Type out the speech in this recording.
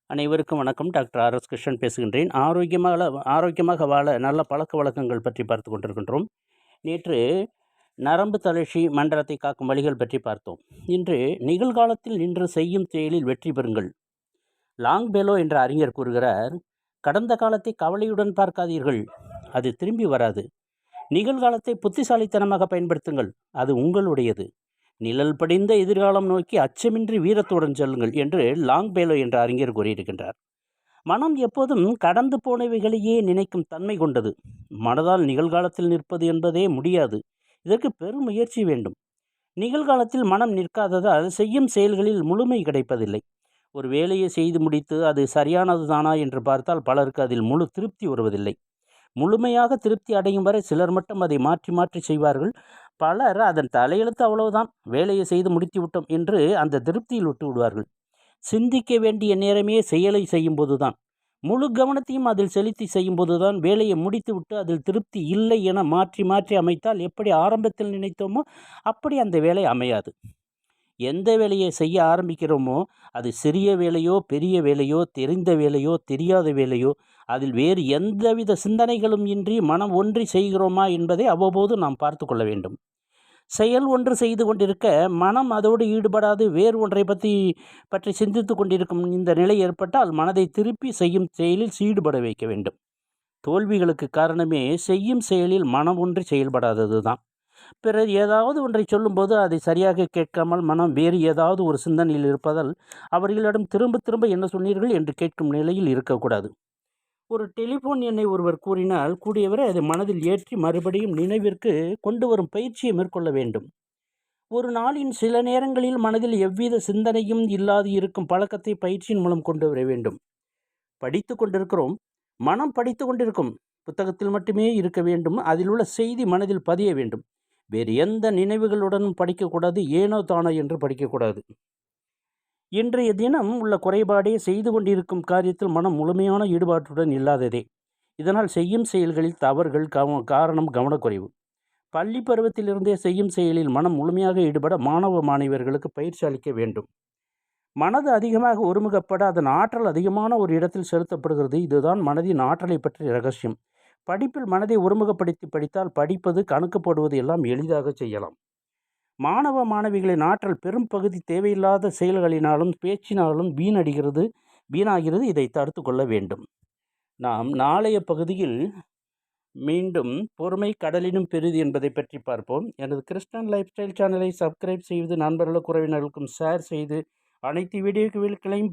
அனைவருக்கும் வணக்கம். Doctor R S. Krishnan பேசுகின்றேன். ஆரோக்கியமாக வாழ நல்ல பழக்கவழக்கங்கள் பற்றி பார்த்து கொண்டிருக்கின்றோம். நேற்று நரம்பு தளர்ச்சி மண்டலத்தை காக்கும் வழிகள் பற்றி பார்த்தோம். இன்று நிகழ்காலத்தில் நின்று செய்யும் செயலில் வெற்றி பெறுங்கள். லாங்பெலோ என்ற அறிஞர் கூறுகிறார், கடந்த காலத்தை கவலையுடன் பார்க்காதீர்கள், அது திரும்பி வராது. நிகழ்காலத்தை புத்திசாலித்தனமாக பயன்படுத்துங்கள், அது உங்களுடையது. நிழல் படிந்த எதிர்காலம் நோக்கி அச்சமின்றி வீரத்துடன் செல்லுங்கள் என்று லாங்பெலோ என்ற அறிஞர் கூறியிருக்கின்றார். மனம் எப்போதும் கடந்து போனவைகளையே நினைக்கும் தன்மை கொண்டது. மனதால் நிகழ்காலத்தில் நிற்பது என்பதே முடியாது. இதற்கு பெரும் முயற்சி வேண்டும். நிகழ்காலத்தில் மனம் நிற்காததால் செய்யும் செயல்களில் முழுமை கிடைப்பதில்லை. ஒரு வேலையை செய்து முடித்து அது சரியானது தானா என்று பார்த்தால் பலருக்கு அதில் முழு திருப்தி வருவதில்லை. முழுமையாக திருப்தி அடையும் வரை சிலர் மட்டும் அதை மாற்றி மாற்றி செய்வார்கள். பலர் அதன் தலையெழுத்து அவ்வளவுதான், வேலையை செய்து முடித்து விட்டோம் என்று அந்த திருப்தியில் விட்டு விடுவார்கள். சிந்திக்க வேண்டிய நேரமே செயலை செய்யும்போது தான், முழு கவனத்தையும் அதில் செலுத்தி செய்யும்போது தான் வேலையை முடித்துவிட்டு அதில் திருப்தி இல்லை என மாற்றி மாற்றி அமைத்தால் எப்படி ஆரம்பத்தில் நினைத்தோமோ அப்படி அந்த வேலை அமையாது. எந்த வேலையை செய்ய ஆரம்பிக்கிறோமோ அது சிறிய வேலையோ பெரிய வேலையோ தெரிந்த வேலையோ தெரியாத வேலையோ அதில் வேறு எந்தவித சிந்தனைகளும் இன்றி மனம் ஒன்றி செய்கிறோமா என்பதை அவ்வப்போது நாம் பார்த்து கொள்ள வேண்டும். செயல் ஒன்று செய்து கொண்டிருக்க மனம் அதோடு ஈடுபடாது வேறு ஒன்றை பற்றி சிந்தித்து கொண்டிருக்கும் இந்த நிலை ஏற்பட்டால் மனதை திருப்பி செய்யும் செயலில் ஈடுபட வைக்க வேண்டும். தோல்விகளுக்கு காரணமே செய்யும் செயலில் மனம் ஒன்றி செயல்படாதது தான். பிறர் ஏதாவது ஒன்றை சொல்லும்போது அதை சரியாக கேட்காமல் மனம் வேறு ஏதாவது ஒரு சிந்தனையில் இருப்பதால் அவர்களிடம் திரும்ப திரும்ப என்ன சொன்னீர்கள் என்று கேட்கும் நிலையில் இருக்கக்கூடாது. ஒரு டெலிஃபோன் எண்ணை ஒருவர் கூறினால் கூடியவரை அதை மனதில் ஏற்றி மறுபடியும் நினைவிற்கு கொண்டு வரும் பயிற்சியை மேற்கொள்ள வேண்டும். ஒரு நாளின் சில நேரங்களில் மனதில் எவ்வித சிந்தனையும் இல்லாது இருக்கும் பழக்கத்தை பயிற்சியின் மூலம் கொண்டு வர வேண்டும். படித்து கொண்டிருக்கிறோம், மனம் படித்து கொண்டிருக்கும் புத்தகத்தில் மட்டுமே இருக்க வேண்டும். அதில் உள்ள செய்தி மனதில் பதிய வேண்டும். வேறு எந்த நினைவுகளுடனும் படிக்கக்கூடாது, ஏனோ தானோ என்று படிக்கக்கூடாது. இன்றைய தினம் உள்ள குறைபாடே செய்து கொண்டிருக்கும் காரியத்தில் மனம் முழுமையான ஈடுபாட்டுடன் இல்லாததே. இதனால் செய்யும் செயல்களில் தவறுகள் காரணம் கவனக்குறைவு. பள்ளி பருவத்திலிருந்தே செய்யும் செயலில் மனம் முழுமையாக ஈடுபட மாணவ மாணவியர்களுக்கு பயிற்சி அளிக்க வேண்டும். மனது அதிகமாக ஒருமுகப்பட அதன் ஆற்றல் அதிகமான ஒரு இடத்தில் செலுத்தப்படுகிறது. இதுதான் மனதின் ஆற்றலை பற்றிய ரகசியம். படிப்பில் மனதை ஒருமுகப்படுத்தி படித்தால் படிப்பது கணக்கு போடுவது எல்லாம் எளிதாக செய்யலாம். மாணவ மாணவிகளின் ஆற்றல் பெரும் பகுதி தேவையில்லாத செயல்களினாலும் பேச்சினாலும் வீணாகிறது. இதை தடுத்து கொள்ள வேண்டும். நாம் நாளைய பகுதியில் மீண்டும் பொறுமை கடலினும் பெரிது என்பதை பற்றி பார்ப்போம். எனது கிருஷ்ணன் லைஃப் ஸ்டைல் சேனலை சப்ஸ்கிரைப் செய்து நண்பர்களுக்கும் உறவினர்களுக்கும் ஷேர் செய்து அனைத்து வீடியோக்களையும்